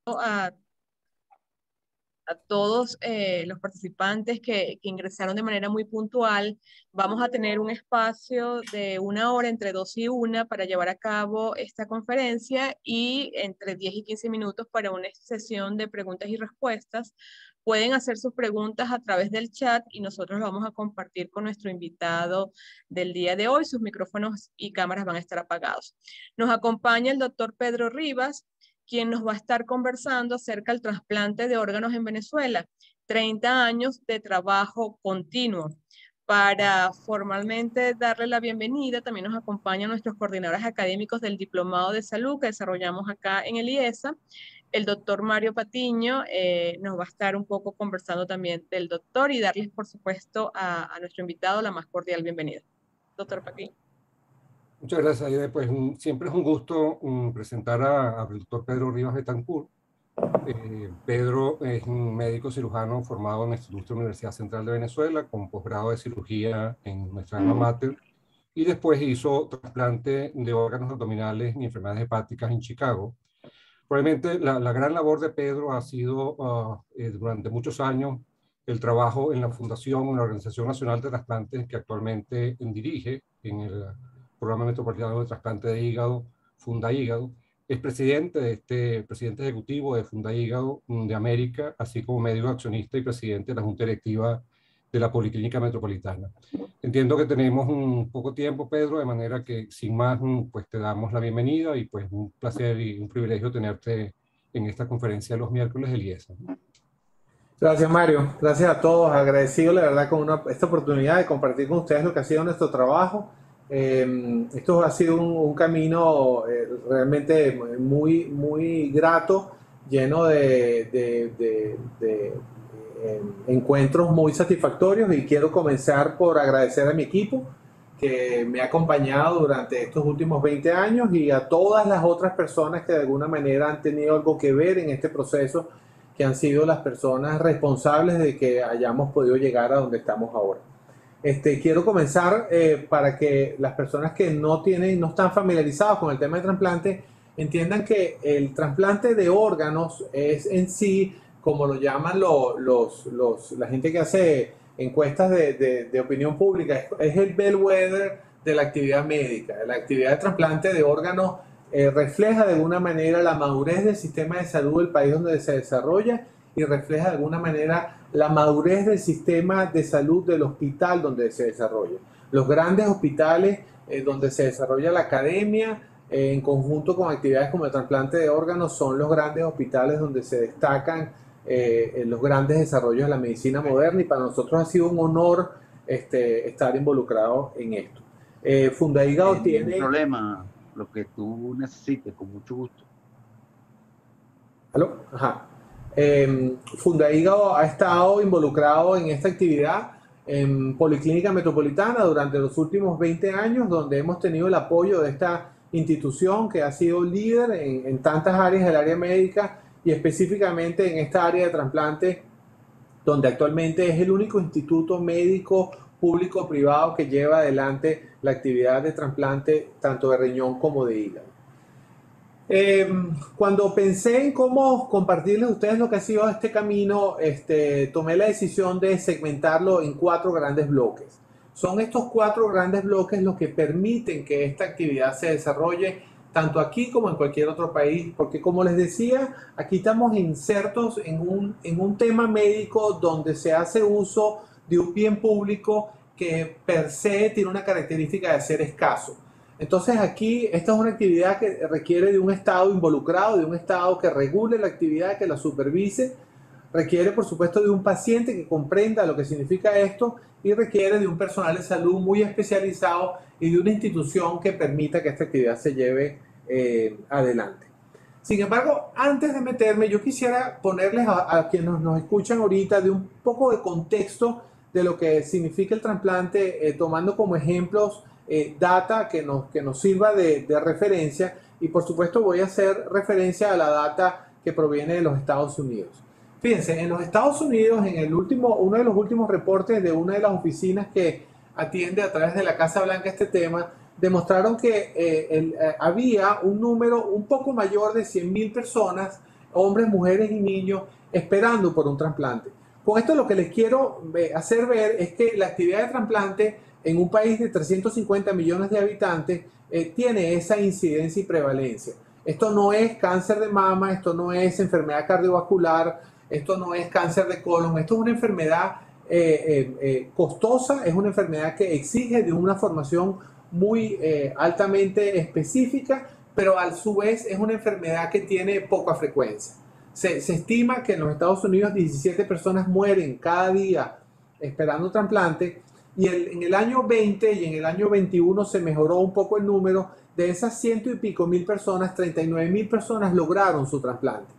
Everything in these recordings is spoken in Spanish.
a, a todos los participantes que ingresaron de manera muy puntual. Vamos a tener un espacio de 1 hora, entre 2 y 1, para llevar a cabo esta conferencia y entre 10 y 15 minutos para una sesión de preguntas y respuestas. Pueden hacer sus preguntas a través del chat y nosotros lo vamos a compartir con nuestro invitado del día de hoy. Sus micrófonos y cámaras van a estar apagados. Nos acompaña el doctor Pedro Rivas, quien nos va a estar conversando acerca del trasplante de órganos en Venezuela, 30 años de trabajo continuo. Para formalmente darle la bienvenida, también nos acompañan nuestros coordinadores académicos del Diplomado de Salud que desarrollamos acá en el IESA. El doctor Mario Patiño nos va a estar un poco conversando también del doctor y darles, por supuesto, a nuestro invitado la más cordial bienvenida. Doctor Patiño. Muchas gracias, Aide. Pues siempre es un gusto presentar al doctor Pedro Rivas Betancourt. Pedro es un médico cirujano formado en la Instituto Universidad Central de Venezuela con posgrado de cirugía en nuestra alma mater y después hizo trasplante de órganos abdominales y enfermedades hepáticas en Chicago. Probablemente la gran labor de Pedro ha sido durante muchos años el trabajo en la fundación, en la Organización Nacional de Trasplantes que actualmente dirige en el Programa Metropolitano de Trasplante de Hígado, Funda Hígado. Es presidente presidente ejecutivo de Funda Hígado de América, así como médico accionista y presidente de la Junta Directiva de la Policlínica Metropolitana. Entiendo que tenemos un poco tiempo, Pedro, de manera que sin más, pues te damos la bienvenida y pues un placer y un privilegio tenerte en esta conferencia los miércoles del IESA. Gracias, Mario. Gracias a todos. Agradecido, la verdad, con esta oportunidad de compartir con ustedes lo que ha sido nuestro trabajo. Esto ha sido un camino realmente muy grato, lleno de encuentros muy satisfactorios, y quiero comenzar por agradecer a mi equipo que me ha acompañado durante estos últimos 20 años y a todas las otras personas que de alguna manera han tenido algo que ver en este proceso, que han sido las personas responsables de que hayamos podido llegar a donde estamos ahora. Quiero comenzar para que las personas que no están familiarizados con el tema de trasplante entiendan que el trasplante de órganos es en sí, como lo llaman la gente que hace encuestas de opinión pública, es el bellwether de la actividad médica. La actividad de trasplante de órganos refleja de alguna manera la madurez del sistema de salud del país donde se desarrolla y refleja de alguna manera la madurez del sistema de salud del hospital donde se desarrolla. Los grandes hospitales donde se desarrolla la academia en conjunto con actividades como el trasplante de órganos son los grandes hospitales donde se destacan los grandes desarrollos de la medicina moderna, y para nosotros ha sido un honor estar involucrado en esto. Funda Hígado tiene... No problema, lo que tú necesites, con mucho gusto. ¿Aló? Ajá. Funda Hígado ha estado involucrado en esta actividad en Policlínica Metropolitana durante los últimos 20 años, donde hemos tenido el apoyo de esta institución que ha sido líder en tantas áreas del área médica y específicamente en esta área de trasplante, donde actualmente es el único instituto médico público-privado que lleva adelante la actividad de trasplante tanto de riñón como de hígado. Cuando pensé en cómo compartirles a ustedes lo que ha sido este camino, tomé la decisión de segmentarlo en 4 grandes bloques. Son estos 4 grandes bloques los que permiten que esta actividad se desarrolle tanto aquí como en cualquier otro país, porque como les decía, aquí estamos insertos en un tema médico donde se hace uso de un bien público que per se tiene una característica de ser escaso. Entonces aquí esta es una actividad que requiere de un Estado involucrado, de un Estado que regule la actividad, que la supervise, requiere por supuesto de un paciente que comprenda lo que significa esto y requiere de un personal de salud muy especializado y de una institución que permita que esta actividad se lleve adelante. Sin embargo, antes de meterme, yo quisiera ponerles a quienes nos escuchan ahorita de un poco de contexto de lo que significa el trasplante, tomando como ejemplos data que nos sirva de referencia, y por supuesto voy a hacer referencia a la data que proviene de los Estados Unidos. Fíjense, en los Estados Unidos, uno de los últimos reportes de una de las oficinas que atiende a través de la Casa Blanca este tema, demostraron que había un número un poco mayor de 100.000 personas hombres, mujeres y niños esperando por un trasplante. Con esto lo que les quiero hacer ver es que la actividad de trasplante en un país de 350 millones de habitantes tiene esa incidencia y prevalencia. Esto no es cáncer de mama, esto no es enfermedad cardiovascular, esto no es cáncer de colon, esto es una enfermedad costosa, es una enfermedad que exige de una formación muy altamente específica, pero a su vez es una enfermedad que tiene poca frecuencia. Se estima que en los Estados Unidos 17 personas mueren cada día esperando trasplante, y en el año 20 y en el año 21 se mejoró un poco el número. De esas 100 y pico mil personas, 39.000 personas lograron su trasplante.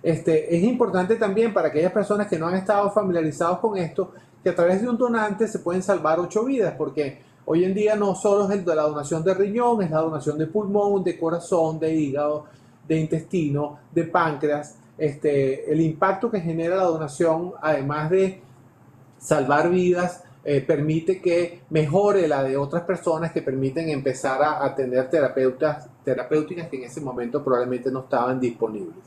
Es importante también para aquellas personas que no han estado familiarizados con esto, que a través de un donante se pueden salvar 8 vidas, porque hoy en día no solo es la donación de riñón, es la donación de pulmón, de corazón, de hígado, de intestino, de páncreas. El impacto que genera la donación, además de salvar vidas, permite que mejore la de otras personas, que permiten empezar a tener terapéuticas que en ese momento probablemente no estaban disponibles.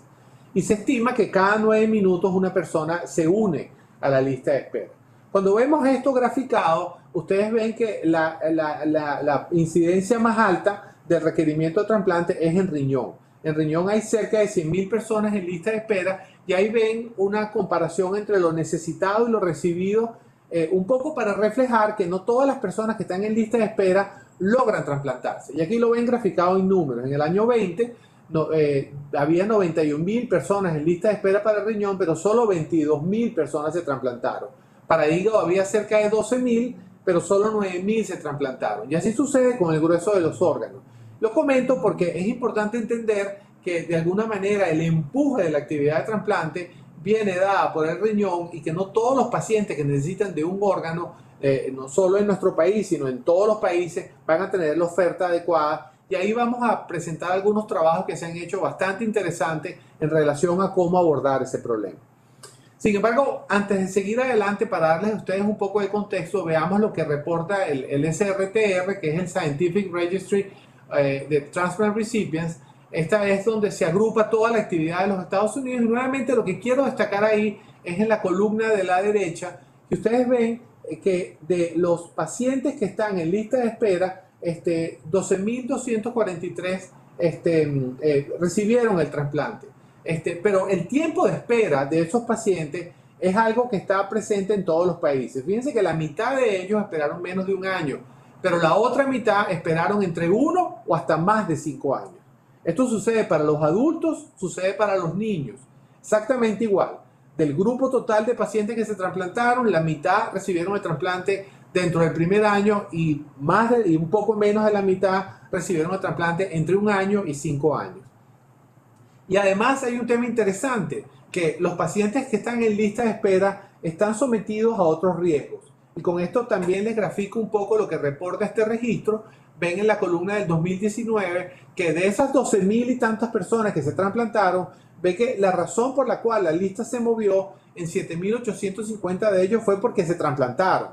Y se estima que cada 9 minutos una persona se une a la lista de espera. Cuando vemos esto graficado, ustedes ven que la incidencia más alta del requerimiento de trasplante es en riñón. En riñón hay cerca de 100.000 personas en lista de espera, y ahí ven una comparación entre lo necesitado y lo recibido, un poco para reflejar que no todas las personas que están en lista de espera logran trasplantarse. Y aquí lo ven graficado en números. En el año 20 había 91.000 personas en lista de espera para el riñón, pero solo 22.000 personas se trasplantaron. Para hígado había cerca de 12.000, pero solo 9.000 se trasplantaron. Y así sucede con el grueso de los órganos. Lo comento porque es importante entender que de alguna manera el empuje de la actividad de trasplante viene dada por el riñón, y que no todos los pacientes que necesitan de un órgano, no solo en nuestro país, sino en todos los países, van a tener la oferta adecuada. Y ahí vamos a presentar algunos trabajos que se han hecho bastante interesantes en relación a cómo abordar ese problema. Sin embargo, antes de seguir adelante, para darles a ustedes un poco de contexto, veamos lo que reporta el SRTR, que es el Scientific Registry de Transplant Recipients. Esta es donde se agrupa toda la actividad de los Estados Unidos, y nuevamente lo que quiero destacar ahí es en la columna de la derecha, que ustedes ven que de los pacientes que están en lista de espera, 12.243 recibieron el trasplante. Pero el tiempo de espera de esos pacientes es algo que está presente en todos los países. Fíjense que la mitad de ellos esperaron menos de un año, pero la otra mitad esperaron entre 1 o hasta más de 5 años. Esto sucede para los adultos, sucede para los niños, exactamente igual. Del grupo total de pacientes que se trasplantaron, la mitad recibieron el trasplante dentro del primer año, y un poco menos de la mitad recibieron el trasplante entre 1 año y 5 años. Y además hay un tema interesante, que los pacientes que están en lista de espera están sometidos a otros riesgos. Y con esto también les grafico un poco lo que reporta este registro. Ven en la columna del 2019 que de esas 12.000 y tantas personas que se trasplantaron, ve que la razón por la cual la lista se movió en 7.850 de ellos fue porque se trasplantaron,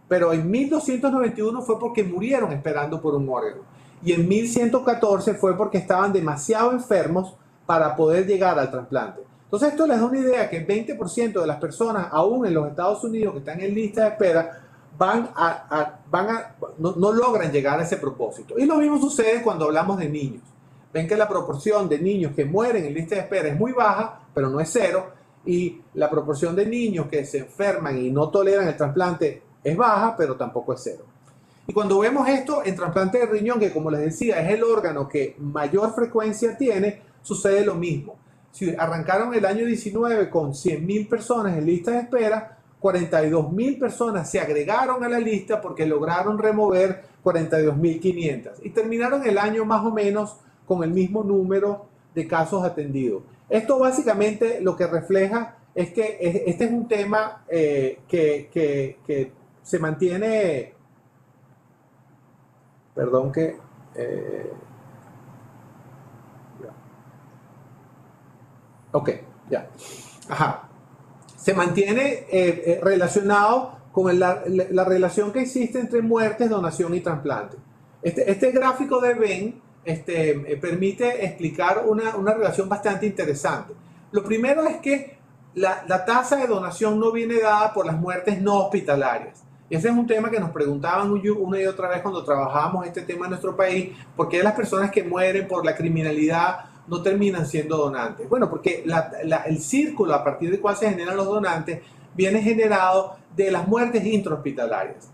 pero en 1.291 fue porque murieron esperando por un órgano, y en 1.114 fue porque estaban demasiado enfermos para poder llegar al trasplante. Entonces esto les da una idea que el 20% de las personas, aún en los Estados Unidos, que están en lista de espera, no logran llegar a ese propósito. Y lo mismo sucede cuando hablamos de niños. Ven que la proporción de niños que mueren en lista de espera es muy baja, pero no es cero, y la proporción de niños que se enferman y no toleran el trasplante es baja, pero tampoco es cero. Y cuando vemos esto en trasplante de riñón, que como les decía es el órgano que mayor frecuencia tiene, sucede lo mismo. Si arrancaron el año 19 con 100.000 personas en lista de espera, 42.000 personas se agregaron a la lista porque lograron remover 42.500, y terminaron el año más o menos con el mismo número de casos atendidos. Esto básicamente lo que refleja es que este es un tema que se mantiene, perdón que ok, ya, ajá. Se mantiene relacionado con la relación que existe entre muertes, donación y trasplante. Este gráfico de Venn permite explicar una relación bastante interesante. Lo primero es que la tasa de donación no viene dada por las muertes no hospitalarias. Y ese es un tema que nos preguntaban una y otra vez cuando trabajábamos este tema en nuestro país, ¿por qué las personas que mueren por la criminalidad no terminan siendo donantes? Bueno, porque el círculo a partir del cual se generan los donantes viene generado de las muertes intrahospitalarias.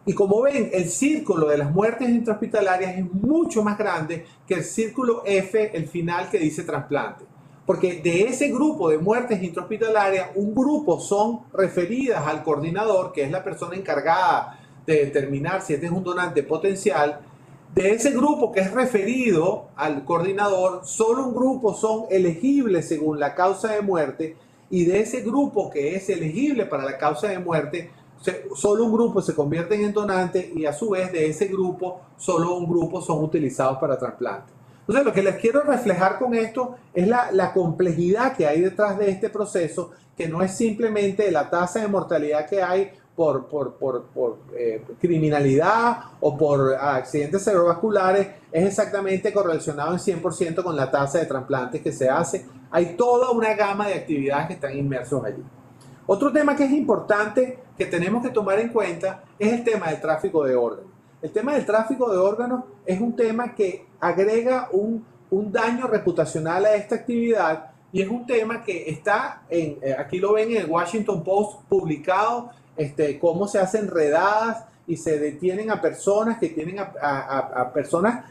Y como ven, el círculo de las muertes intrahospitalarias es mucho más grande que el círculo F, el final que dice trasplante. Porque de ese grupo de muertes intrahospitalarias, un grupo son referidas al coordinador, que es la persona encargada de determinar si este es un donante potencial. De ese grupo que es referido al coordinador, solo un grupo son elegibles según la causa de muerte, y de ese grupo que es elegible para la causa de muerte, solo un grupo se convierte en donante, y a su vez de ese grupo, solo un grupo son utilizados para trasplante. Entonces, lo que les quiero reflejar con esto es la complejidad que hay detrás de este proceso, que no es simplemente la tasa de mortalidad que hay por criminalidad o por accidentes cerebrovasculares, es exactamente correlacionado en 100% con la tasa de trasplantes que se hace. Hay toda una gama de actividades que están inmersos allí. Otro tema que es importante que tenemos que tomar en cuenta es el tema del tráfico de órganos. El tema del tráfico de órganos es un tema que agrega un daño reputacional a esta actividad, y es un tema que está aquí lo ven en el Washington Post publicado, cómo se hacen redadas y se detienen a personas que tienen a personas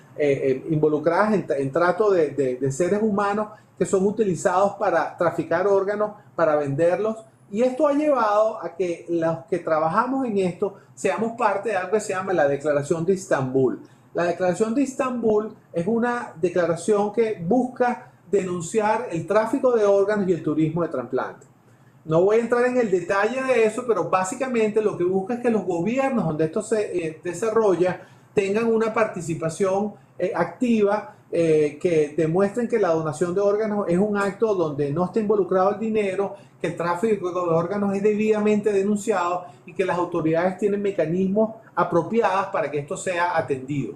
involucradas en trato de seres humanos que son utilizados para traficar órganos, para venderlos. Y esto ha llevado a que los que trabajamos en esto seamos parte de algo que se llama la Declaración de Estambul. La Declaración de Estambul es una declaración que busca denunciar el tráfico de órganos y el turismo de trasplante. No voy a entrar en el detalle de eso, pero básicamente lo que busca es que los gobiernos donde esto se desarrolla tengan una participación activa, que demuestren que la donación de órganos es un acto donde no está involucrado el dinero, que el tráfico de órganos es debidamente denunciado y que las autoridades tienen mecanismos apropiados para que esto sea atendido.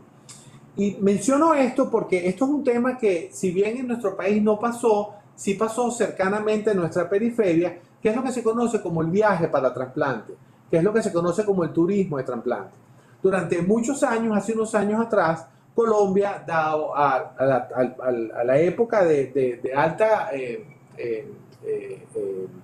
Y menciono esto porque esto es un tema que, si bien en nuestro país no pasó, sí pasó cercanamente en nuestra periferia, que es lo que se conoce como el viaje para trasplante, que es lo que se conoce como el turismo de trasplante. Durante muchos años, hace unos años atrás, Colombia, dado a la época de alta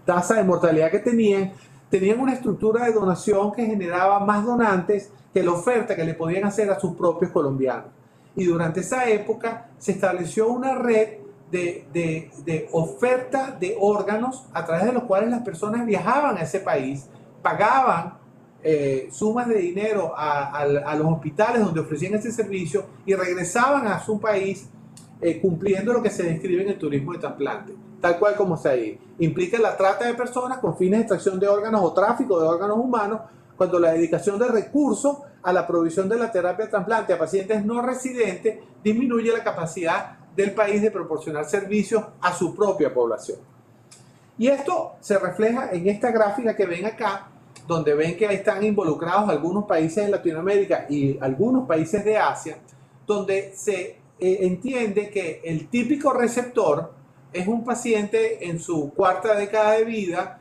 tasa de mortalidad que tenían una estructura de donación que generaba más donantes que la oferta que le podían hacer a sus propios colombianos. Y durante esa época se estableció una red de oferta de órganos a través de los cuales las personas viajaban a ese país, pagaban sumas de dinero a los hospitales donde ofrecían ese servicio y regresaban a su país cumpliendo lo que se describe en el turismo de trasplante, tal cual como está ahí. Implica la trata de personas con fines de extracción de órganos o tráfico de órganos humanos, cuando la dedicación de recursos a la provisión de la terapia de trasplante a pacientes no residentes disminuye la capacidad del país de proporcionar servicios a su propia población. Y esto se refleja en esta gráfica que ven acá, donde ven que están involucrados algunos países de Latinoamérica y algunos países de Asia, donde se entiende que el típico receptor es un paciente en su cuarta década de vida,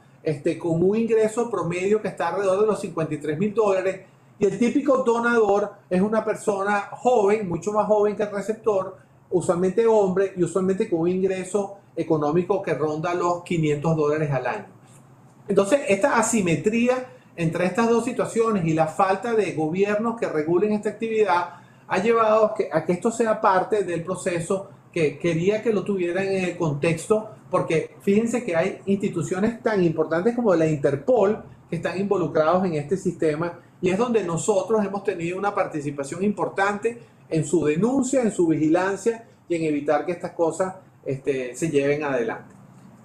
con un ingreso promedio que está alrededor de los $53,000, y el típico donador es una persona joven, mucho más joven que el receptor, usualmente hombre, y usualmente con un ingreso económico que ronda los $500 al año. Entonces, esta asimetría entre estas dos situaciones y la falta de gobiernos que regulen esta actividad ha llevado a que esto sea parte del proceso que quería que lo tuvieran en el contexto, porque fíjense que hay instituciones tan importantes como la Interpol que están involucrados en este sistema, y es donde nosotros hemos tenido una participación importante en su denuncia, en su vigilancia y en evitar que estas cosas se lleven adelante.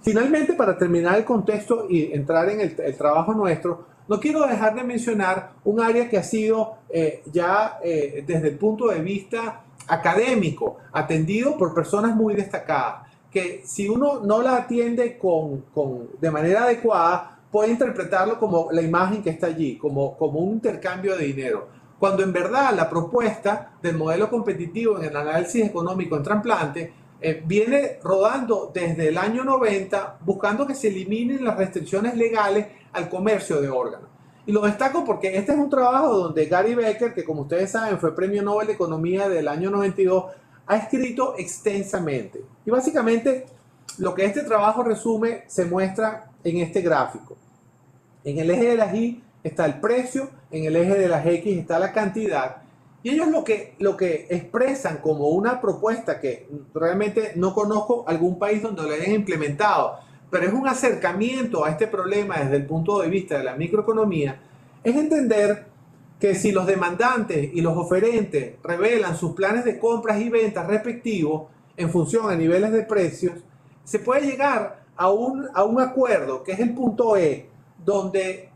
Finalmente, para terminar el contexto y entrar en el trabajo nuestro, no quiero dejar de mencionar un área que ha sido desde el punto de vista académico atendido por personas muy destacadas, que si uno no la atiende de manera adecuada, puede interpretarlo como la imagen que está allí, como un intercambio de dinero, cuando en verdad la propuesta del modelo competitivo en el análisis económico en trasplante viene rodando desde el año 90 buscando que se eliminen las restricciones legales al comercio de órganos. Y lo destaco porque este es un trabajo donde Gary Becker, que como ustedes saben fue Premio Nobel de Economía del año 92, ha escrito extensamente. Y básicamente lo que este trabajo resume se muestra en este gráfico. En el eje de las Y está el precio, en el eje de las X está la cantidad. Y ellos lo que expresan como una propuesta que realmente no conozco algún país donde lo hayan implementado, pero es un acercamiento a este problema desde el punto de vista de la microeconomía, es entender que si los demandantes y los oferentes revelan sus planes de compras y ventas respectivos en función a niveles de precios, se puede llegar a un acuerdo, que es el punto E, donde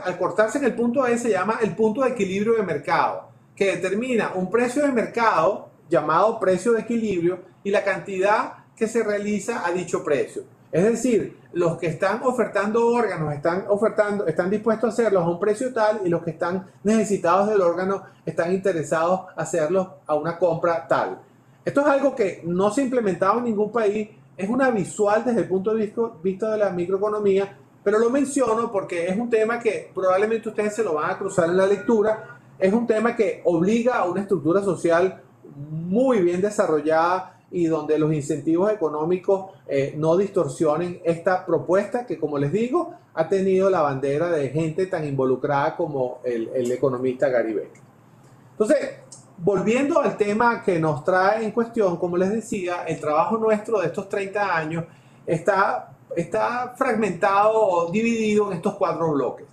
al cortarse en el punto E se llama el punto de equilibrio de mercado, que determina un precio de mercado llamado precio de equilibrio y la cantidad que se realiza a dicho precio. Es decir, los que están ofertando órganos están dispuestos a hacerlos a un precio tal, y los que están necesitados del órgano están interesados en hacerlos a una compra tal. Esto es algo que no se ha implementado en ningún país, es una visual desde el punto de vista de la microeconomía, pero lo menciono porque es un tema que probablemente ustedes se lo van a cruzar en la lectura. Es un tema que obliga a una estructura social muy bien desarrollada y donde los incentivos económicos no distorsionen esta propuesta que, como les digo, ha tenido la bandera de gente tan involucrada como el economista Gary Becker. Entonces, volviendo al tema que nos trae en cuestión, como les decía, el trabajo nuestro de estos 30 años está fragmentado o dividido en estos 4 bloques.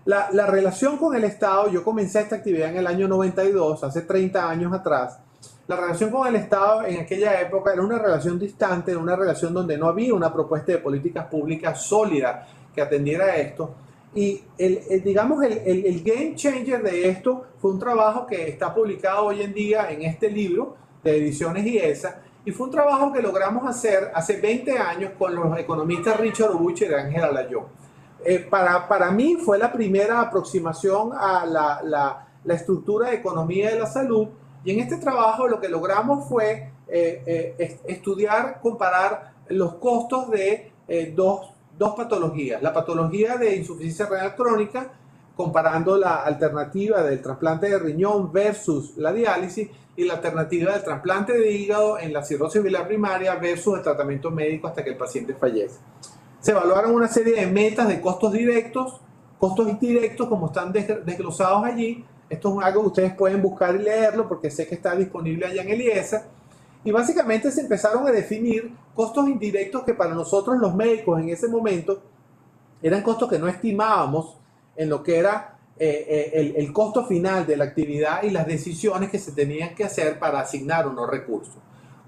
La relación con el Estado, yo comencé esta actividad en el año 92, hace 30 años atrás. La relación con el Estado en aquella época era una relación distante, era una relación donde no había una propuesta de políticas públicas sólida que atendiera a esto. Y digamos, el game changer de esto fue un trabajo que está publicado hoy en día en este libro de Ediciones IESA, y fue un trabajo que logramos hacer hace 20 años con los economistas Richard Ubucher y Ángel Alayón. Para mí fue la primera aproximación a la estructura de economía de la salud, y en este trabajo lo que logramos fue estudiar, comparar los costos de dos patologías. La patología de insuficiencia renal crónica, comparando la alternativa del trasplante de riñón versus la diálisis, y la alternativa del trasplante de hígado en la cirrosis biliar primaria versus el tratamiento médico hasta que el paciente fallece. Se evaluaron una serie de metas de costos directos, costos indirectos, como están desglosados allí. Esto es algo que ustedes pueden buscar y leerlo porque sé que está disponible allá en el IESA. Y básicamente se empezaron a definir costos indirectos que para nosotros los médicos en ese momento eran costos que no estimábamos en lo que era el costo final de la actividad y las decisiones que se tenían que hacer para asignar unos recursos.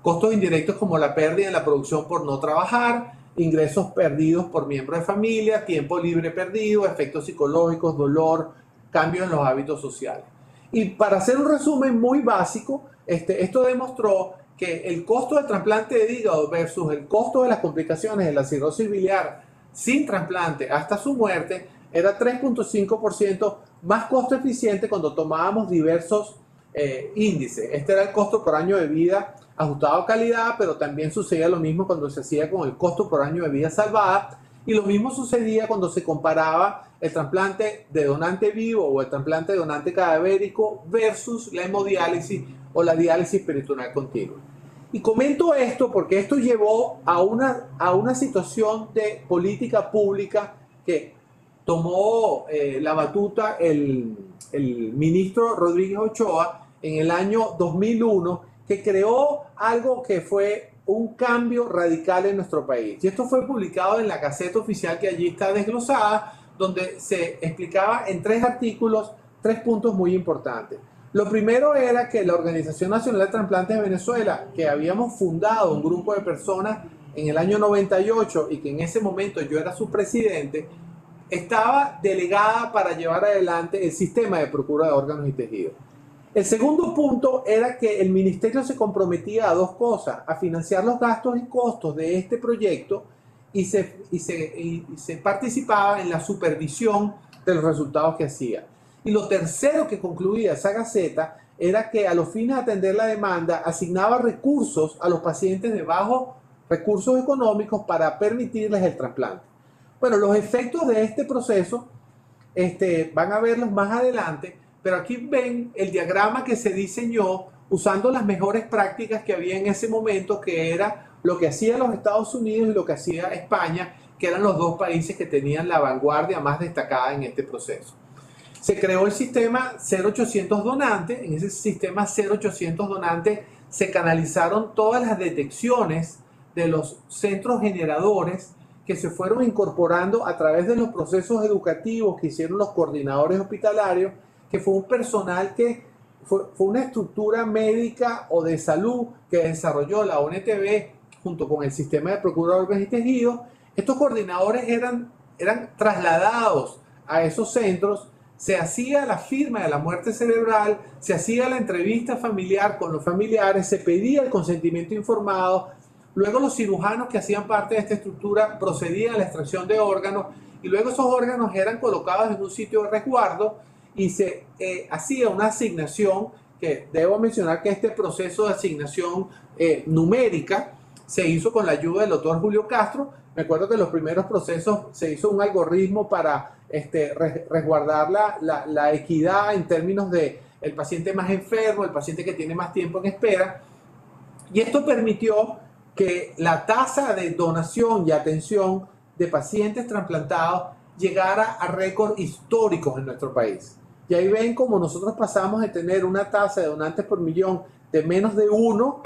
Costos indirectos como la pérdida en la producción por no trabajar, ingresos perdidos por miembros de familia, tiempo libre perdido, efectos psicológicos, dolor, cambios en los hábitos sociales. Y para hacer un resumen muy básico, esto demostró que el costo del trasplante de hígado versus el costo de las complicaciones de la cirrosis biliar sin trasplante hasta su muerte era 3.5% más costo eficiente cuando tomábamos diversos índices. Este era el costo por año de vida ajustado a calidad, pero también sucedía lo mismo cuando se hacía con el costo por año de vida salvada, y lo mismo sucedía cuando se comparaba el trasplante de donante vivo o el trasplante de donante cadavérico versus la hemodiálisis o la diálisis peritoneal continua. Y comento esto porque esto llevó a una situación de política pública que tomó la batuta el ministro Rodríguez Ochoa en el año 2001, que creó algo que fue un cambio radical en nuestro país. Y esto fue publicado en la Gaceta Oficial, que allí está desglosada, donde se explicaba en 3 artículos 3 puntos muy importantes. Lo primero era que la Organización Nacional de Trasplantes de Venezuela, que habíamos fundado un grupo de personas en el año 98 y que en ese momento yo era su presidente, estaba delegada para llevar adelante el sistema de procura de órganos y tejidos. El segundo punto era que el ministerio se comprometía a 2 cosas: a financiar los gastos y costos de este proyecto y se participaba en la supervisión de los resultados que hacía. Y lo tercero que concluía esa gaceta era que a los fines de atender la demanda asignaba recursos a los pacientes de bajos recursos económicos para permitirles el trasplante. Bueno, los efectos de este proceso van a verlos más adelante, pero aquí ven el diagrama que se diseñó usando las mejores prácticas que había en ese momento, que era lo que hacía los Estados Unidos y lo que hacía España, que eran los dos países que tenían la vanguardia más destacada en este proceso. Se creó el sistema 0800 donante. En ese sistema 0800 donante se canalizaron todas las detecciones de los centros generadores que se fueron incorporando a través de los procesos educativos que hicieron los coordinadores hospitalarios, que fue un personal que fue una estructura médica o de salud que desarrolló la ONTV junto con el sistema de procura de órganos y tejidos. Estos coordinadores eran trasladados a esos centros, se hacía la firma de la muerte cerebral, se hacía la entrevista familiar con los familiares, se pedía el consentimiento informado, luego los cirujanos que hacían parte de esta estructura procedían a la extracción de órganos y luego esos órganos eran colocados en un sitio de resguardo y se hacía una asignación, que debo mencionar que este proceso de asignación numérica se hizo con la ayuda del doctor Julio Castro. Me acuerdo que en los primeros procesos se hizo un algoritmo para resguardar la equidad en términos de el paciente más enfermo, el paciente que tiene más tiempo en espera, y esto permitió que la tasa de donación y atención de pacientes trasplantados llegara a récords históricos en nuestro país. Y ahí ven cómo nosotros pasamos de tener una tasa de donantes por millón de menos de 1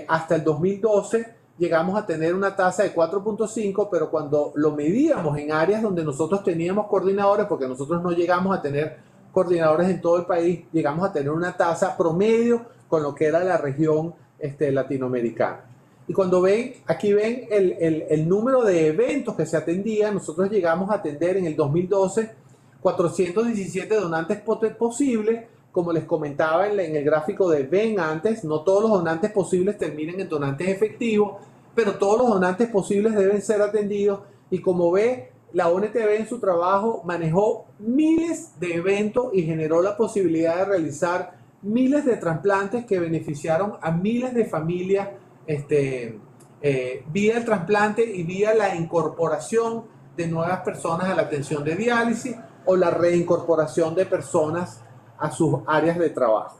hasta el 2012 llegamos a tener una tasa de 4.5, pero cuando lo medíamos en áreas donde nosotros teníamos coordinadores, porque nosotros no llegamos a tener coordinadores en todo el país, llegamos a tener una tasa promedio con lo que era la región latinoamericana. Y cuando ven, aquí ven el número de eventos que se atendían, nosotros llegamos a atender en el 2012 417 donantes posibles. Como les comentaba en el gráfico de ven antes, no todos los donantes posibles terminan en donantes efectivos, pero todos los donantes posibles deben ser atendidos. Y como ve, la ONTV en su trabajo manejó miles de eventos y generó la posibilidad de realizar miles de trasplantes que beneficiaron a miles de familias vía el trasplante y vía la incorporación de nuevas personas a la atención de diálisis o la reincorporación de personas a sus áreas de trabajo.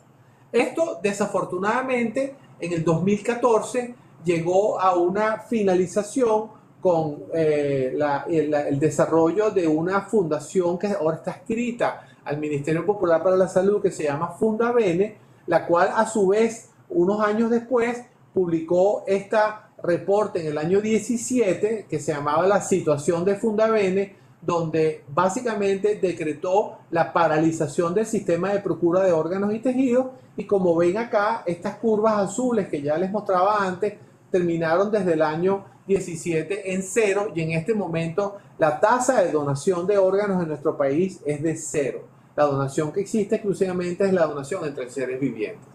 Esto, desafortunadamente, en el 2014 llegó a una finalización con el desarrollo de una fundación que ahora está adscrita al Ministerio Popular para la Salud, que se llama Fundavene, la cual a su vez, unos años después, publicó este reporte en el año 17 que se llamaba La situación de Fundavene, donde básicamente decretó la paralización del sistema de procura de órganos y tejidos. Y como ven acá, estas curvas azules que ya les mostraba antes terminaron desde el año 17 en 0, y en este momento la tasa de donación de órganos en nuestro país es de 0. La donación que existe exclusivamente es la donación entre seres vivientes.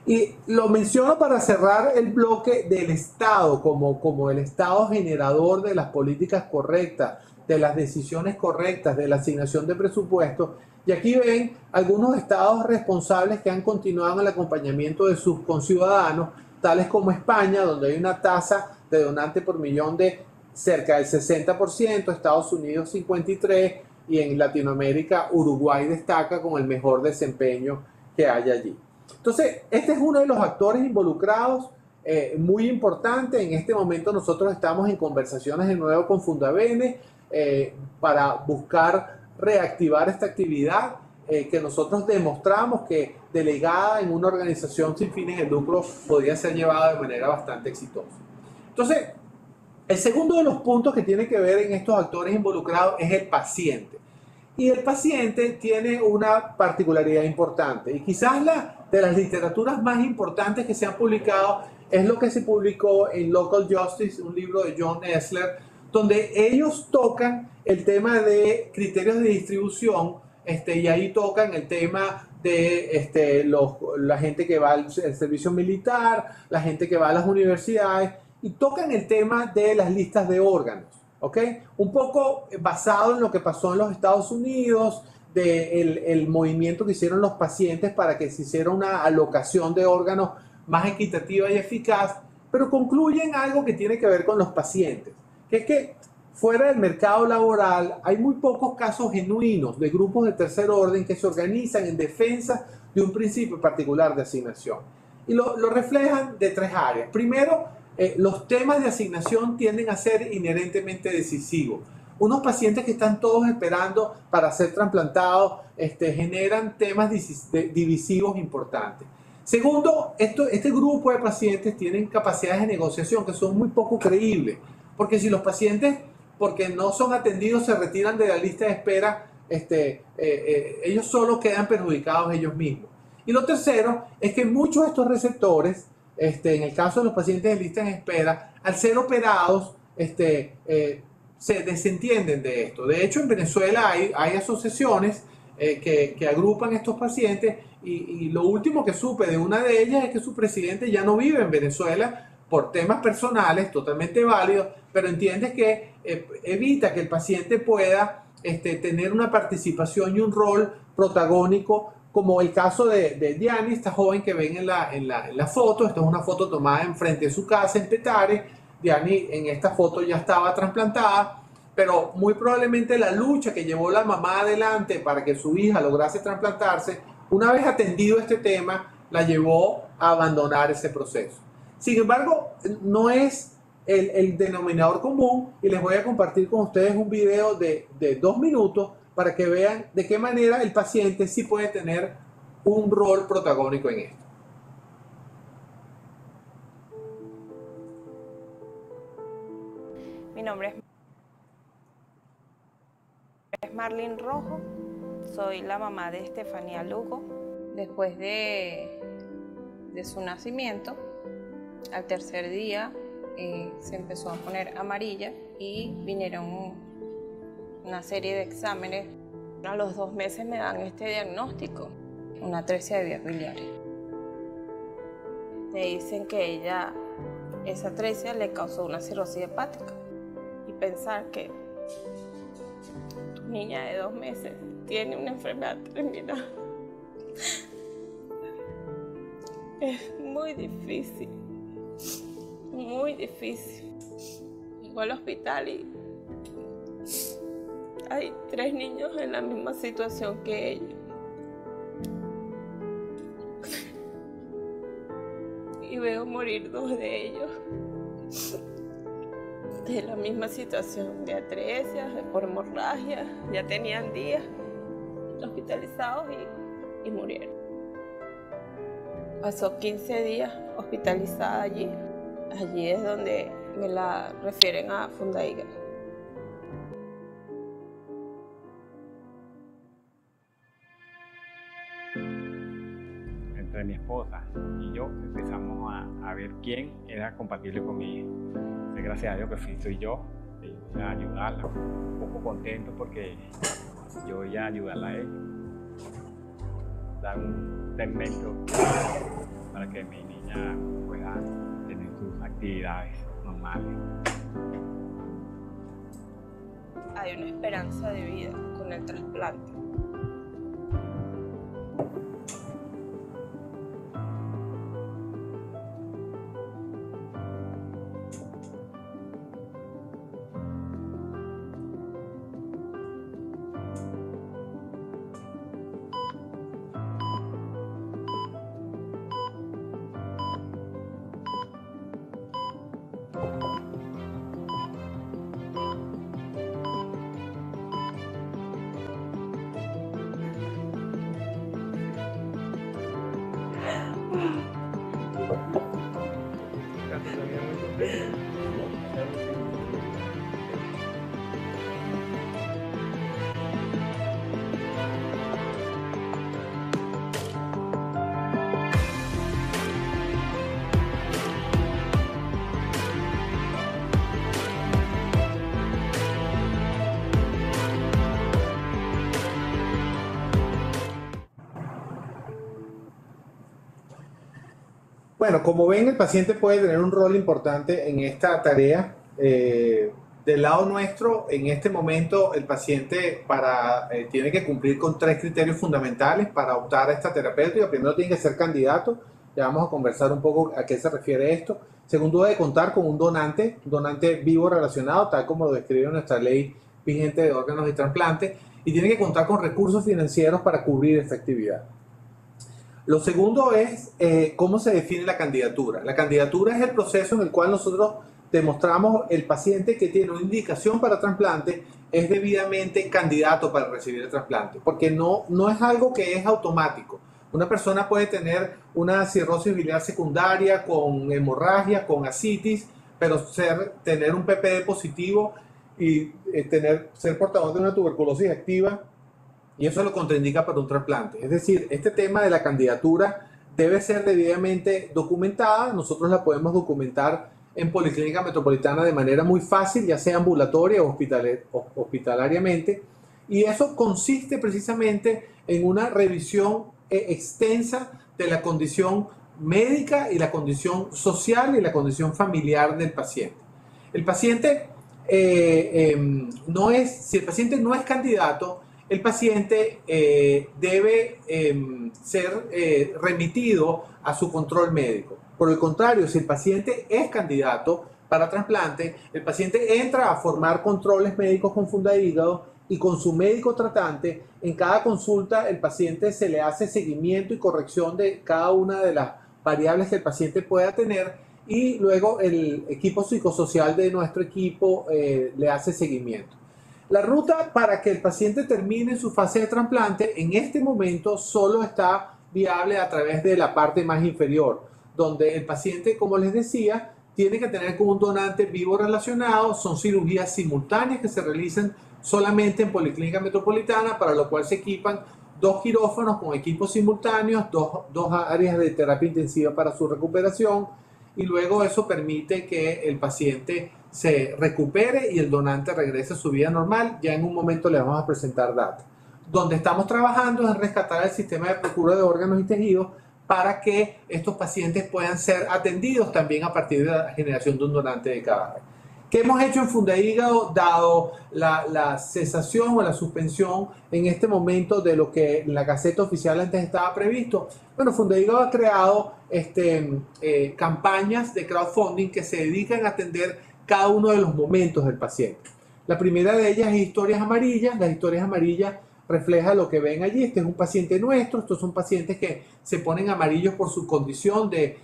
Y lo menciono para cerrar el bloque del Estado como el Estado generador de las políticas correctas, de las decisiones correctas, de la asignación de presupuestos. Y aquí ven algunos estados responsables que han continuado en el acompañamiento de sus conciudadanos, tales como España, donde hay una tasa de donante por millón de cerca del 60%, Estados Unidos 53%, y en Latinoamérica Uruguay destaca con el mejor desempeño que hay allí. Entonces, este es uno de los actores involucrados, muy importante. En este momento nosotros estamos en conversaciones de nuevo con Fundavene para buscar reactivar esta actividad que nosotros demostramos que delegada en una organización sin fines de lucro podría ser llevada de manera bastante exitosa. Entonces, el segundo de los puntos que tiene que ver en estos actores involucrados es el paciente. Y el paciente tiene una particularidad importante, y quizás la de las literaturas más importantes que se han publicado es lo que se publicó en Local Justice, un libro de John Esler, donde ellos tocan el tema de criterios de distribución, y ahí tocan el tema de la gente que va al servicio militar, la gente que va a las universidades, y tocan el tema de las listas de órganos. ¿Okay? Un poco basado en lo que pasó en los Estados Unidos, del movimiento que hicieron los pacientes para que se hiciera una alocación de órganos más equitativa y eficaz, pero concluyen algo que tiene que ver con los pacientes, que es que fuera del mercado laboral hay muy pocos casos genuinos de grupos de tercer orden que se organizan en defensa de un principio particular de asignación. Y lo reflejan de tres áreas. Primero, los temas de asignación tienden a ser inherentemente decisivos. Unos pacientes que están todos esperando para ser trasplantados generan temas divisivos importantes. Segundo, este grupo de pacientes tienen capacidades de negociación que son muy poco creíbles, porque si los pacientes, porque no son atendidos, se retiran de la lista de espera, ellos solo quedan perjudicados ellos mismos. Y lo tercero es que muchos de estos receptores, en el caso de los pacientes de lista en espera, al ser operados, se desentienden de esto. De hecho, en Venezuela hay asociaciones que agrupan estos pacientes y lo último que supe de una de ellas es que su presidente ya no vive en Venezuela por temas personales, totalmente válidos, pero entiende que evita que el paciente pueda tener una participación y un rol protagónico, como el caso de Diani, esta joven que ven en la foto. Esta es una foto tomada enfrente de su casa en Petare. Diani en esta foto ya estaba trasplantada, pero muy probablemente la lucha que llevó la mamá adelante para que su hija lograse trasplantarse, una vez atendido este tema, la llevó a abandonar ese proceso. Sin embargo, no es el denominador común, y les voy a compartir con ustedes un video de 2 minutos para que vean de qué manera el paciente sí puede tener un rol protagónico en esto. Mi nombre es Marlene Rojo, soy la mamá de Estefanía Lugo. Después de su nacimiento, al tercer día se empezó a poner amarilla y vinieron una serie de exámenes. A los 2 meses me dan este diagnóstico, una atresia de vías biliares. Me dicen que esa atresia le causó una cirrosis hepática. Y pensar que tu niña de 2 meses tiene una enfermedad terminal es muy difícil, muy difícil. Llego al hospital y hay 3 niños en la misma situación que ella. Y veo morir 2 de ellos de la misma situación, de atresia, por hemorragia. Ya tenían días hospitalizados y murieron. Pasó 15 días hospitalizada allí. Allí es donde me la refieren a Fundaiga. Entre mi esposa y yo empezamos a ver quién era compatible con mi hija. Gracias a Dios que soy yo, a ayudarla, un poco contento porque yo voy a ayudarla a ella, dar un segmento para que mi niña pueda tener sus actividades normales. Hay una esperanza de vida con el trasplante. Bueno, como ven, el paciente puede tener un rol importante en esta tarea. Del lado nuestro, en este momento, el paciente tiene que cumplir con 3 criterios fundamentales para optar a esta terapéutica. Primero, tiene que ser candidato. Ya vamos a conversar un poco a qué se refiere esto. Segundo, debe contar con un donante vivo relacionado, tal como lo describe nuestra ley vigente de órganos y trasplantes. Y tiene que contar con recursos financieros para cubrir esta actividad. Lo segundo es cómo se define la candidatura. La candidatura es el proceso en el cual nosotros demostramos el paciente que tiene una indicación para trasplante es debidamente candidato para recibir el trasplante, porque no es algo que es automático. Una persona puede tener una cirrosis biliar secundaria con hemorragia, con ascitis, pero tener un PPD positivo y ser portador de una tuberculosis activa, y eso lo contraindica para un trasplante. Es decir, este tema de la candidatura debe ser debidamente documentada. Nosotros la podemos documentar en Policlínica Metropolitana de manera muy fácil, ya sea ambulatoria o hospitalariamente, y eso consiste precisamente en una revisión extensa de la condición médica y la condición social y la condición familiar del paciente. El paciente si el paciente no es candidato, el paciente debe ser remitido a su control médico. Por el contrario, si el paciente es candidato para trasplante, el paciente entra a formar controles médicos con fundahígado y con su médico tratante. En cada consulta, el paciente se le hace seguimiento y corrección de cada una de las variables que el paciente pueda tener, y luego el equipo psicosocial de nuestro equipo le hace seguimiento. La ruta para que el paciente termine su fase de trasplante en este momento solo está viable a través de la parte más inferior, donde el paciente, como les decía, tiene que tener con un donante vivo relacionado. Son cirugías simultáneas que se realizan solamente en Policlínica Metropolitana, para lo cual se equipan 2 quirófanos con equipos simultáneos, dos áreas de terapia intensiva para su recuperación, y luego eso permite que el paciente se recupere y el donante regrese a su vida normal. Ya en un momento le vamos a presentar datos. Donde estamos trabajando es en rescatar el sistema de procura de órganos y tejidos para que estos pacientes puedan ser atendidos también a partir de la generación de un donante de cadáver. ¿Qué hemos hecho en Fundahígado, dado la cesación o la suspensión en este momento de lo que en la Gaceta Oficial antes estaba previsto? Bueno, Fundahígado ha creado campañas de crowdfunding que se dedican a atender cada uno de los momentos del paciente. La primera de ellas es Historias Amarillas. Las Historias Amarillas refleja lo que ven allí. Este es un paciente nuestro. Estos son pacientes que se ponen amarillos por su condición de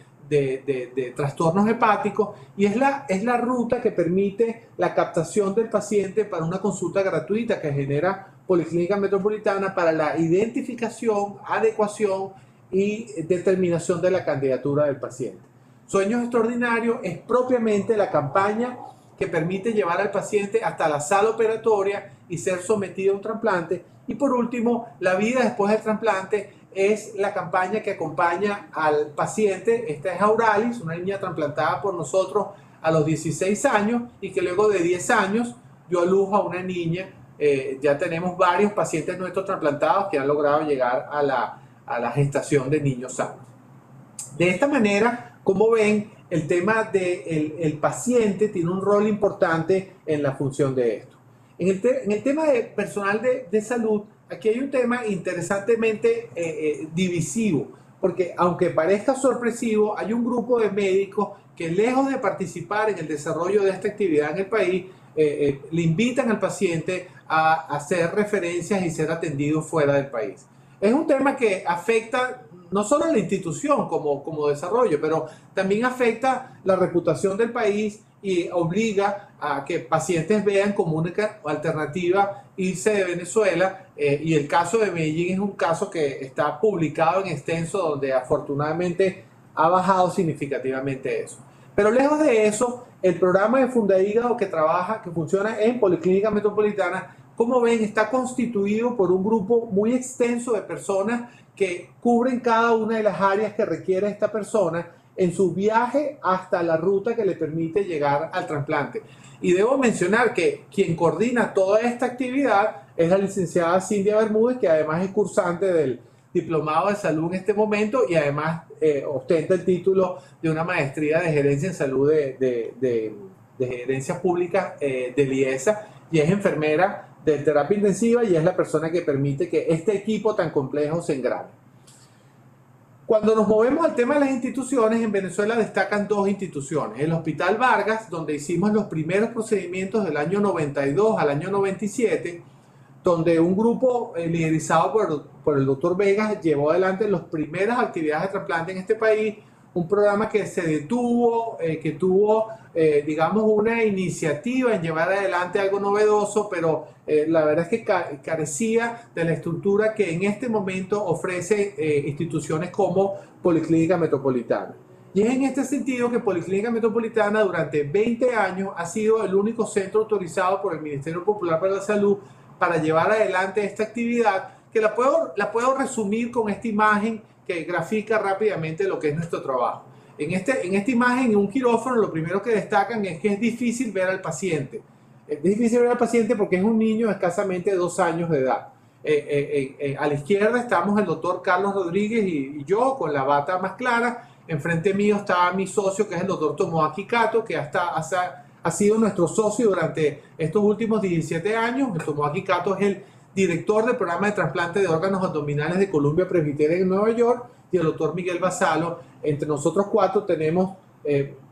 trastornos hepáticos, y es la ruta que permite la captación del paciente para una consulta gratuita que genera Policlínica Metropolitana para la identificación, adecuación y determinación de la candidatura del paciente. Sueños Extraordinarios es propiamente la campaña que permite llevar al paciente hasta la sala operatoria y ser sometido a un trasplante. Y por último, La Vida Después del Trasplante es la campaña que acompaña al paciente. Esta es Auralis, una niña trasplantada por nosotros a los 16 años y que luego de 10 años dio a luz a una niña. Ya tenemos varios pacientes nuestros trasplantados que han logrado llegar a la gestación de niños sanos. De esta manera, como ven, el tema del paciente tiene un rol importante en la función de esto. En el tema de personal de salud, aquí hay un tema interesantemente divisivo, porque aunque parezca sorpresivo, hay un grupo de médicos que, lejos de participar en el desarrollo de esta actividad en el país, le invitan al paciente a hacer referencias y ser atendido fuera del país. Es un tema que afecta no solo a la institución como desarrollo, pero también afecta la reputación del país y obliga a que pacientes vean como una alternativa irse de Venezuela. Y el caso de Medellín es un caso que está publicado en extenso, donde afortunadamente ha bajado significativamente eso. Pero lejos de eso, el programa de Fundahígado que funciona en Policlínica Metropolitana, como ven, está constituido por un grupo muy extenso de personas que cubren cada una de las áreas que requiere esta persona en su viaje hasta la ruta que le permite llegar al trasplante. Y debo mencionar que quien coordina toda esta actividad es la licenciada Cindia Bermúdez, que además es cursante del Diplomado de Salud en este momento y además ostenta el título de una maestría de gerencia en salud de de Gerencias Públicas del IESA, y es enfermera de terapia intensiva y es la persona que permite que este equipo tan complejo se engrane. Cuando nos movemos al tema de las instituciones, en Venezuela destacan dos instituciones. El Hospital Vargas, donde hicimos los primeros procedimientos del año 92 al año 97, donde un grupo liderizado por el doctor Vegas llevó adelante las primeras actividades de trasplante en este país, un programa que se detuvo, que tuvo, digamos, una iniciativa en llevar adelante algo novedoso, pero la verdad es que carecía de la estructura que en este momento ofrece instituciones como Policlínica Metropolitana. Y es en este sentido que Policlínica Metropolitana durante 20 años ha sido el único centro autorizado por el Ministerio Popular para la Salud para llevar adelante esta actividad, que la puedo resumir con esta imagen que grafica rápidamente lo que es nuestro trabajo. En esta imagen, en un quirófano, lo primero que destacan es que es difícil ver al paciente. Es difícil ver al paciente porque es un niño de escasamente 2 años de edad. A la izquierda estamos el doctor Carlos Rodríguez y yo con la bata más clara. Enfrente mío está mi socio, que es el doctor Tomoaki Kato, que ha sido nuestro socio durante estos últimos 17 años. El Tomoaki Kato es el director del programa de trasplante de órganos abdominales de Columbia Presbyterian en Nueva York, y el doctor Miguel Basalo. Entre nosotros 4 tenemos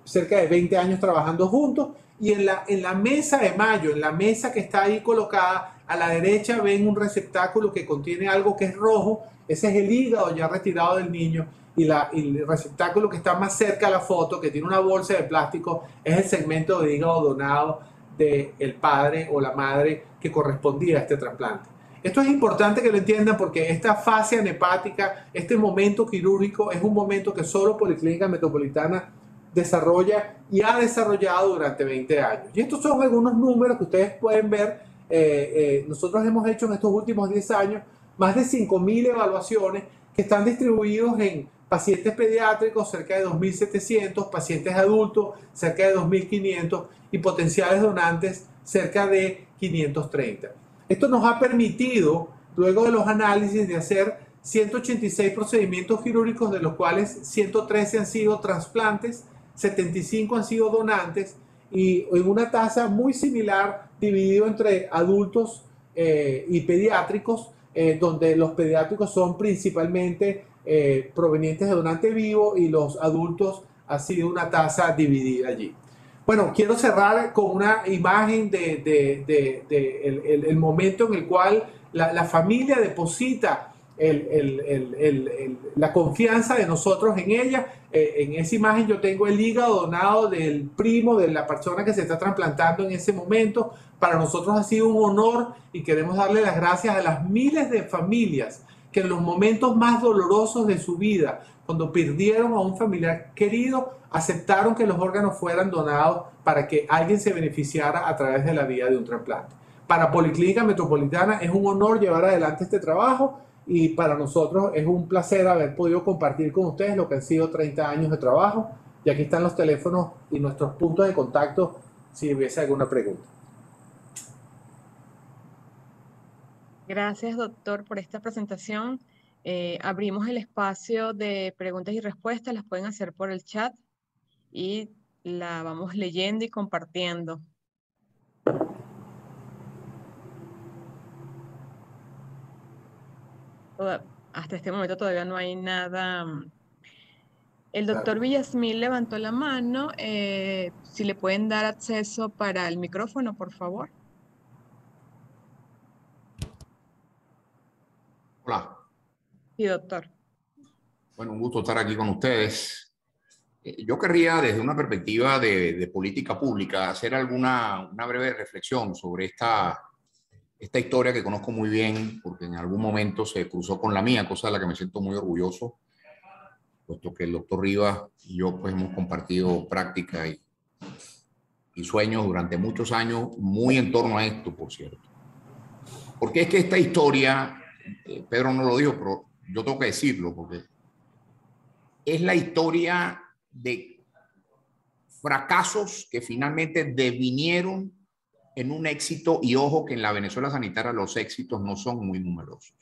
cerca de 20 años trabajando juntos, y en la mesa de mayo, en la mesa que está ahí colocada, a la derecha ven un receptáculo que contiene algo que es rojo. Ese es el hígado ya retirado del niño, y el receptáculo que está más cerca a la foto, que tiene una bolsa de plástico, es el segmento de hígado donado del padre o la madre que correspondía a este trasplante. Esto es importante que lo entiendan porque esta fase anhepática, este momento quirúrgico, es un momento que solo Policlínica Metropolitana desarrolla y ha desarrollado durante 20 años. Y estos son algunos números que ustedes pueden ver. Nosotros hemos hecho en estos últimos 10 años más de 5.000 evaluaciones que están distribuidos en pacientes pediátricos, cerca de 2.700, pacientes adultos, cerca de 2.500, y potenciales donantes, cerca de 530. Esto nos ha permitido, luego de los análisis, de hacer 186 procedimientos quirúrgicos, de los cuales 113 han sido trasplantes, 75 han sido donantes, y en una tasa muy similar dividido entre adultos y pediátricos, donde los pediátricos son principalmente provenientes de donante vivo, y los adultos ha sido una tasa dividida allí. Bueno, quiero cerrar con una imagen el momento en el cual la familia deposita la confianza de nosotros en ella. En esa imagen yo tengo el hígado donado del primo de la persona que se está trasplantando en ese momento. Para nosotros ha sido un honor, y queremos darle las gracias a las miles de familias que en los momentos más dolorosos de su vida, cuando perdieron a un familiar querido, aceptaron que los órganos fueran donados para que alguien se beneficiara a través de la vía de un trasplante. Para Policlínica Metropolitana es un honor llevar adelante este trabajo, y para nosotros es un placer haber podido compartir con ustedes lo que han sido 30 años de trabajo. Y aquí están los teléfonos y nuestros puntos de contacto si hubiese alguna pregunta. Gracias, doctor, por esta presentación. Abrimos el espacio de preguntas y respuestas. Las pueden hacer por el chat y la vamos leyendo y compartiendo. Hasta este momento todavía no hay nada. El doctor Villasmil levantó la mano. Si le pueden dar acceso para el micrófono, por favor. Hola. Sí, doctor. Bueno, un gusto estar aquí con ustedes. Yo querría, desde una perspectiva de política pública, hacer una breve reflexión sobre esta historia que conozco muy bien, porque en algún momento se cruzó con la mía, cosa de la que me siento muy orgulloso, puesto que el doctor Rivas y yo pues, hemos compartido práctica y sueños durante muchos años, muy en torno a esto, por cierto. Porque es que esta historia, Pedro no lo dijo, pero yo tengo que decirlo, porque es la historia de fracasos que finalmente devinieron en un éxito, y ojo que en la Venezuela sanitaria los éxitos no son muy numerosos.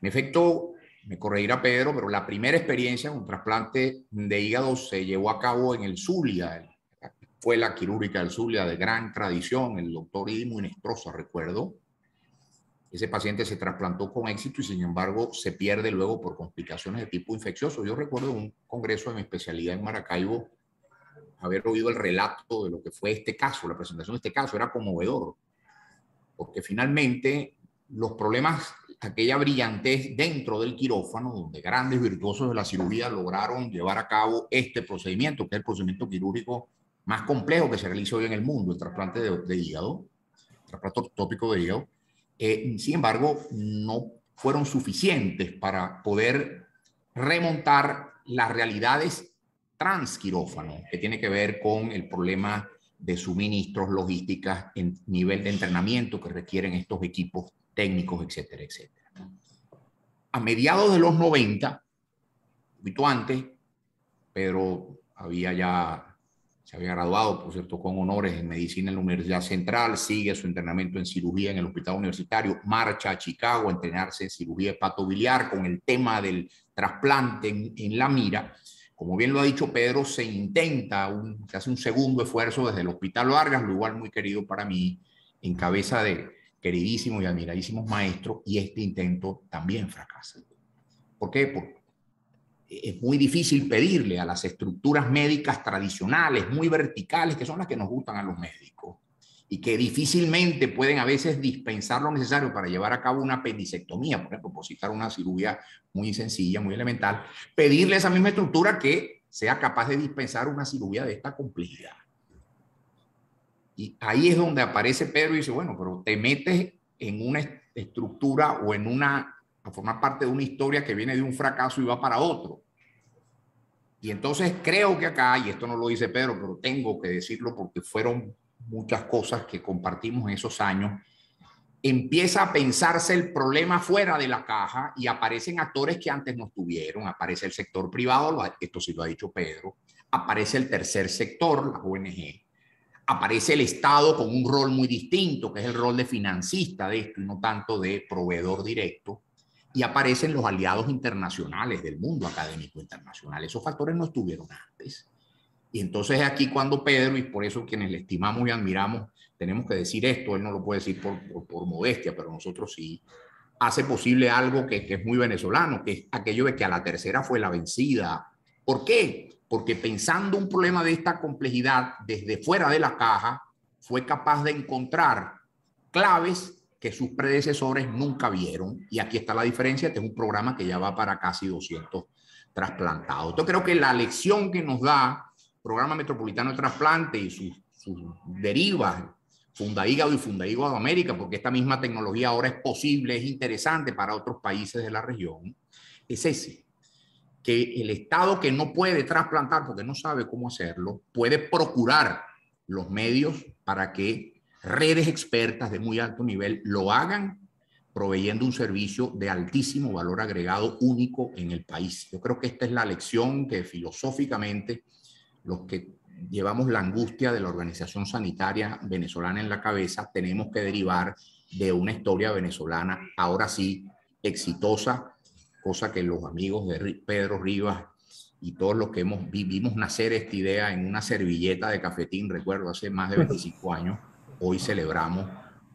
En efecto, me corregirá Pedro, pero la primera experiencia con trasplante de hígado se llevó a cabo en el Zulia, Escuela Quirúrgica del Zulia de gran tradición, el doctor Idimo Inestrosa, recuerdo. Ese paciente se trasplantó con éxito y sin embargo se pierde luego por complicaciones de tipo infeccioso. Yo recuerdo un congreso de mi especialidad en Maracaibo, haber oído el relato de lo que fue este caso, la presentación de este caso, era conmovedor, porque finalmente los problemas, aquella brillantez dentro del quirófano, donde grandes virtuosos de la cirugía lograron llevar a cabo este procedimiento, que es el procedimiento quirúrgico más complejo que se realiza hoy en el mundo, el trasplante de hígado, trasplante ortópico de hígado. Sin embargo, no fueron suficientes para poder remontar las realidades transquirófano, que tiene que ver con el problema de suministros, logísticas, en nivel de entrenamiento que requieren estos equipos técnicos, etcétera, etcétera. A mediados de los 90, un poquito antes, Pedro se había graduado, por cierto, con honores en medicina en la Universidad Central, sigue su entrenamiento en cirugía en el hospital universitario, marcha a Chicago a entrenarse en cirugía hepatobiliar con el tema del trasplante en la mira. Como bien lo ha dicho Pedro, se hace un segundo esfuerzo desde el Hospital Vargas, lugar muy querido para mí, en cabeza de queridísimos y admiradísimos maestros, y este intento también fracasa. ¿Por qué? Porque es muy difícil pedirle a las estructuras médicas tradicionales, muy verticales, que son las que nos gustan a los médicos, y que difícilmente pueden a veces dispensar lo necesario para llevar a cabo una apendicectomía, por ejemplo, por citar una cirugía muy sencilla, muy elemental, pedirle a esa misma estructura que sea capaz de dispensar una cirugía de esta complejidad. Y ahí es donde aparece Pedro y dice, bueno, pero te metes en una estructura o a formar parte de una historia que viene de un fracaso y va para otro. Y entonces creo que acá, y esto no lo dice Pedro, pero tengo que decirlo porque fueron muchas cosas que compartimos en esos años, empieza a pensarse el problema fuera de la caja y aparecen actores que antes no estuvieron. Aparece el sector privado, esto sí lo ha dicho Pedro, aparece el tercer sector, las ONG, aparece el Estado con un rol muy distinto, que es el rol de financista de esto y no tanto de proveedor directo, y aparecen los aliados internacionales del mundo académico internacional. Esos factores no estuvieron antes. Y entonces es aquí cuando Pedro, y por eso quienes le estimamos y admiramos, tenemos que decir esto, él no lo puede decir por modestia, pero nosotros sí, hace posible algo que es muy venezolano, que es aquello de que a la tercera fue la vencida. ¿Por qué? Porque pensando un problema de esta complejidad desde fuera de la caja, fue capaz de encontrar claves que sus predecesores nunca vieron. Y aquí está la diferencia, este es un programa que ya va para casi 200 trasplantados. Entonces creo que la lección que nos da Programa Metropolitano de Trasplante y sus derivas, Fundahígado y Fundahígado América, porque esta misma tecnología ahora es posible, es interesante para otros países de la región, es ese, que el Estado que no puede trasplantar porque no sabe cómo hacerlo, puede procurar los medios para que redes expertas de muy alto nivel lo hagan, proveyendo un servicio de altísimo valor agregado único en el país. Yo creo que esta es la lección que filosóficamente los que llevamos la angustia de la organización sanitaria venezolana en la cabeza tenemos que derivar de una historia venezolana, ahora sí, exitosa, cosa que los amigos de Pedro Rivas y todos los que vivimos nacer esta idea en una servilleta de cafetín, recuerdo, hace más de 25 años, hoy celebramos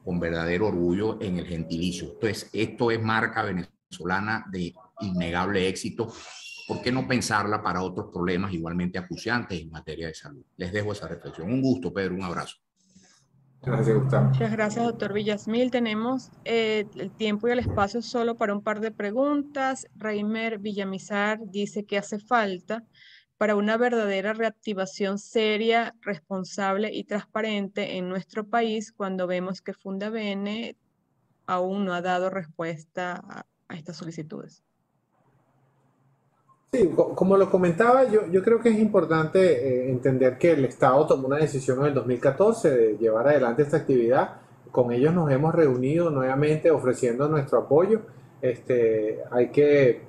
con verdadero orgullo en el gentilicio. Entonces, esto es marca venezolana de innegable éxito. ¿Por qué no pensarla para otros problemas igualmente acuciantes en materia de salud? Les dejo esa reflexión. Un gusto, Pedro, un abrazo. Gracias, Gustavo. Muchas gracias, doctor Villasmil. Tenemos el tiempo y el espacio solo para un par de preguntas. Reimer Villamizar dice que hace falta para una verdadera reactivación seria, responsable y transparente en nuestro país cuando vemos que Fundabene aún no ha dado respuesta a estas solicitudes. Sí, como lo comentaba, yo creo que es importante entender que el Estado tomó una decisión en el 2014 de llevar adelante esta actividad. Con ellos nos hemos reunido nuevamente ofreciendo nuestro apoyo. Hay que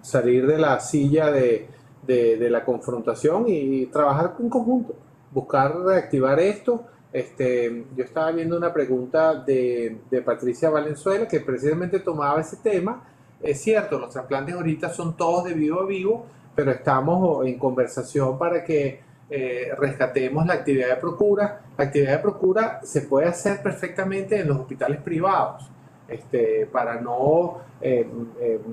salir de la silla de la confrontación y trabajar en conjunto, buscar reactivar esto. Yo estaba viendo una pregunta de Patricia Valenzuela que precisamente tomaba ese tema. Es cierto, los trasplantes ahorita son todos de vivo a vivo, pero estamos en conversación para que rescatemos la actividad de procura. La actividad de procura se puede hacer perfectamente en los hospitales privados, para no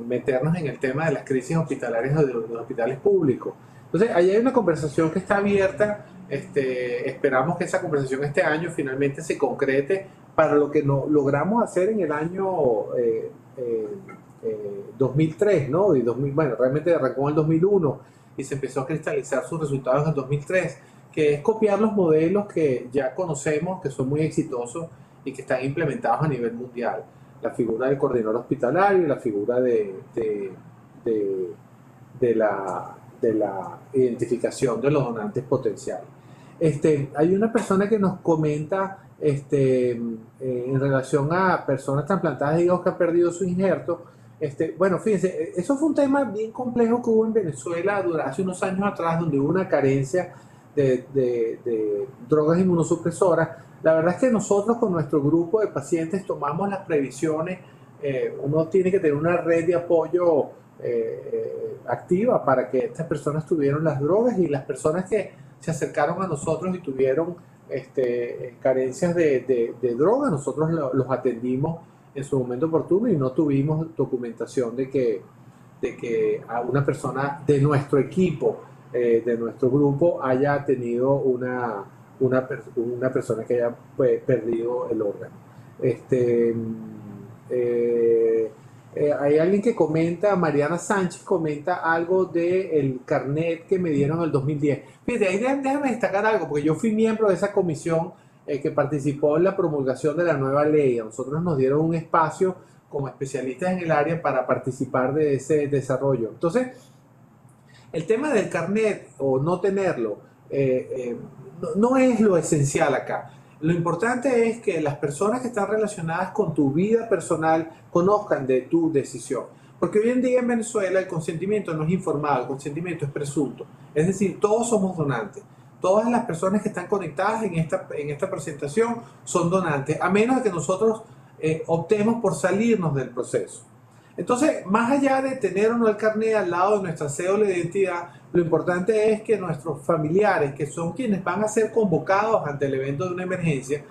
meternos en el tema de las crisis hospitalarias de los hospitales públicos. Entonces, ahí hay una conversación que está abierta. Esperamos que esa conversación este año finalmente se concrete para lo que no logramos hacer en el año 2003, ¿no? Y bueno, realmente arrancó en el 2001 y se empezó a cristalizar sus resultados en el 2003, que es copiar los modelos que ya conocemos, que son muy exitosos y que están implementados a nivel mundial. La figura del coordinador hospitalario y la figura de la identificación de los donantes potenciales. Hay una persona que nos comenta en relación a personas trasplantadas de hígado que han perdido su injerto. Bueno, fíjense, eso fue un tema bien complejo que hubo en Venezuela hace unos años atrás, donde hubo una carencia de drogas inmunosupresoras. La verdad es que nosotros con nuestro grupo de pacientes tomamos las previsiones. Uno tiene que tener una red de apoyo activa para que estas personas tuvieran las drogas, y las personas que se acercaron a nosotros y tuvieron carencias de drogas, nosotros los atendimos en su momento oportuno y no tuvimos documentación de que a una persona de nuestro equipo, de nuestro grupo, haya tenido una persona que haya perdido el órgano. Hay alguien que comenta, Mariana Sánchez comenta algo del carnet que me dieron en el 2010. Fíjate, ahí déjame destacar algo, porque yo fui miembro de esa comisión que participó en la promulgación de la nueva ley. A nosotros nos dieron un espacio como especialistas en el área para participar de ese desarrollo. Entonces, el tema del carnet o no tenerlo no es lo esencial acá. Lo importante es que las personas que están relacionadas con tu vida personal conozcan de tu decisión. Porque hoy en día en Venezuela el consentimiento no es informado, el consentimiento es presunto. Es decir, todos somos donantes. Todas las personas que están conectadas en esta presentación son donantes, a menos de que nosotros optemos por salirnos del proceso. Entonces, más allá de tener o no el carnet al lado de nuestra cédula de identidad, lo importante es que nuestros familiares, que son quienes van a ser convocados ante el evento de una emergencia,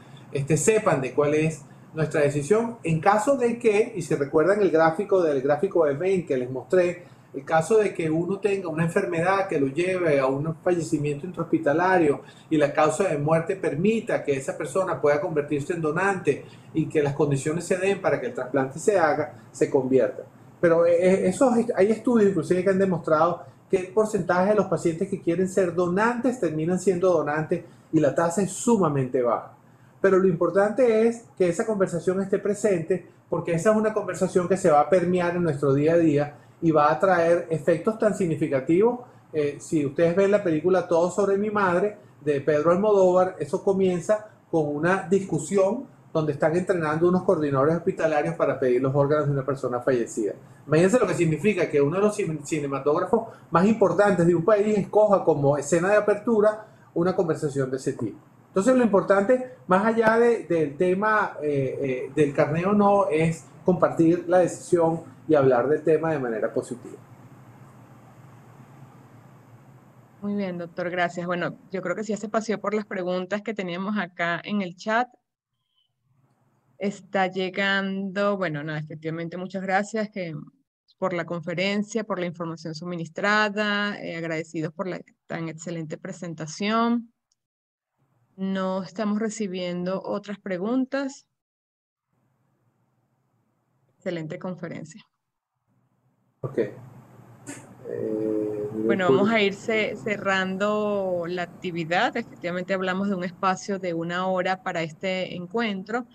sepan de cuál es nuestra decisión. En caso de que, y si recuerdan el gráfico de Bain que les mostré, el caso de que uno tenga una enfermedad que lo lleve a un fallecimiento intrahospitalario y la causa de muerte permita que esa persona pueda convertirse en donante y que las condiciones se den para que el trasplante se haga, se convierta. Pero hay estudios inclusive que han demostrado que el porcentaje de los pacientes que quieren ser donantes terminan siendo donantes y la tasa es sumamente baja. Pero lo importante es que esa conversación esté presente, porque esa es una conversación que se va a permear en nuestro día a día y va a traer efectos tan significativos. Si ustedes ven la película Todo sobre mi madre de Pedro Almodóvar, eso comienza con una discusión donde están entrenando unos coordinadores hospitalarios para pedir los órganos de una persona fallecida. Imagínense lo que significa que uno de los cinematógrafos más importantes de un país escoja como escena de apertura una conversación de ese tipo. Entonces, lo importante, más allá del tema del carnet o no, es compartir la decisión y hablar del tema de manera positiva. Muy bien, doctor, gracias. Bueno, yo creo que sí se paseó por las preguntas que teníamos acá en el chat. Está llegando, bueno, nada, efectivamente, muchas gracias por la conferencia, por la información suministrada, agradecidos por la tan excelente presentación. No estamos recibiendo otras preguntas. Excelente conferencia. Ok. Bueno, vamos a ir cerrando la actividad. Efectivamente hablamos de un espacio de 1 hora para este encuentro.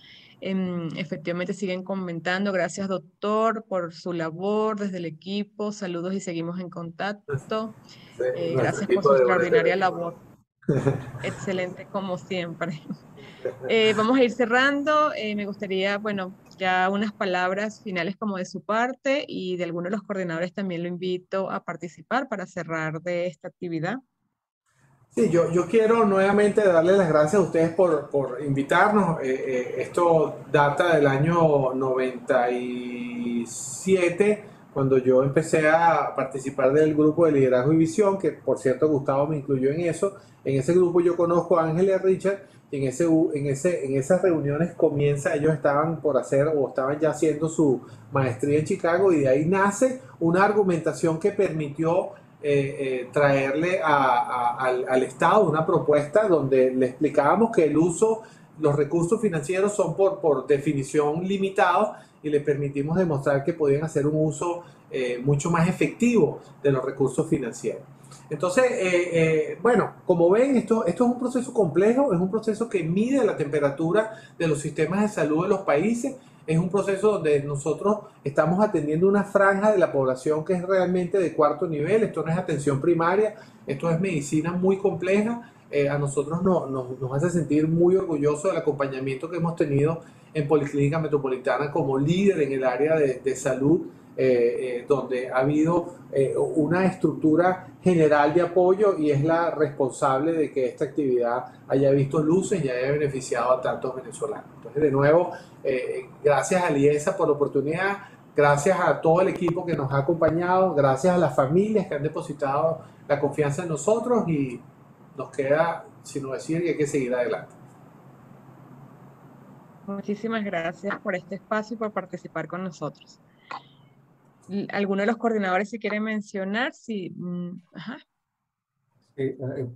Efectivamente siguen comentando. Gracias, doctor, por su labor desde el equipo. Saludos y seguimos en contacto. Gracias por su extraordinaria labor. Excelente como siempre. Vamos a ir cerrando. Me gustaría, bueno, ya unas palabras finales como de su parte, y de alguno de los coordinadores también lo invito a participar para cerrar de esta actividad. Sí, yo quiero nuevamente darle las gracias a ustedes por invitarnos. Esto data del año 97, cuando yo empecé a participar del grupo de liderazgo y visión, que por cierto Gustavo me incluyó en eso. En ese grupo yo conozco a Ángel y a Richard, y en esas reuniones ellos estaban por hacer o estaban ya haciendo su maestría en Chicago, y de ahí nace una argumentación que permitió traerle al Estado una propuesta donde le explicábamos que los recursos financieros son por definición limitados, y le permitimos demostrar que podían hacer un uso mucho más efectivo de los recursos financieros. Entonces, bueno, como ven, esto es un proceso complejo, es un proceso que mide la temperatura de los sistemas de salud de los países, es un proceso donde nosotros estamos atendiendo una franja de la población que es realmente de cuarto nivel. Esto no es atención primaria, esto es medicina muy compleja. A nosotros nos hace sentir muy orgullosos del acompañamiento que hemos tenido en Policlínica Metropolitana como líder en el área de salud, donde ha habido una estructura general de apoyo, y es la responsable de que esta actividad haya visto luces y haya beneficiado a tantos venezolanos. Entonces, de nuevo, gracias a Liesa por la oportunidad, gracias a todo el equipo que nos ha acompañado, gracias a las familias que han depositado la confianza en nosotros, y nos queda sino decir que hay que seguir adelante. Muchísimas gracias por este espacio y por participar con nosotros. ¿Alguno de los coordinadores si quiere mencionar? Sí. Ajá.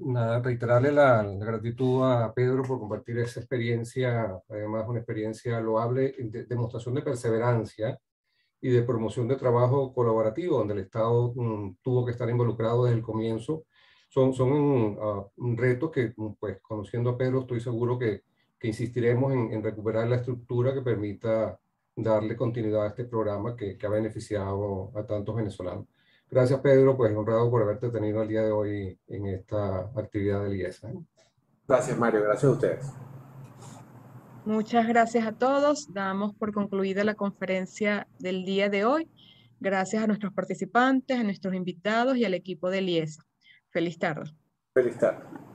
Nada, reiterarle la gratitud a Pedro por compartir esa experiencia, además una experiencia loable, demostración de perseverancia y de promoción de trabajo colaborativo, donde el Estado tuvo que estar involucrado desde el comienzo. Son retos que, pues, conociendo a Pedro, estoy seguro que insistiremos en recuperar la estructura que permita darle continuidad a este programa que ha beneficiado a tantos venezolanos. Gracias, Pedro, pues honrado por haberte tenido el día de hoy en esta actividad de Liesa. Gracias, Mario, gracias a ustedes. Muchas gracias a todos. Damos por concluida la conferencia del día de hoy. Gracias a nuestros participantes, a nuestros invitados y al equipo de Liesa. Feliz tarde. Feliz tarde.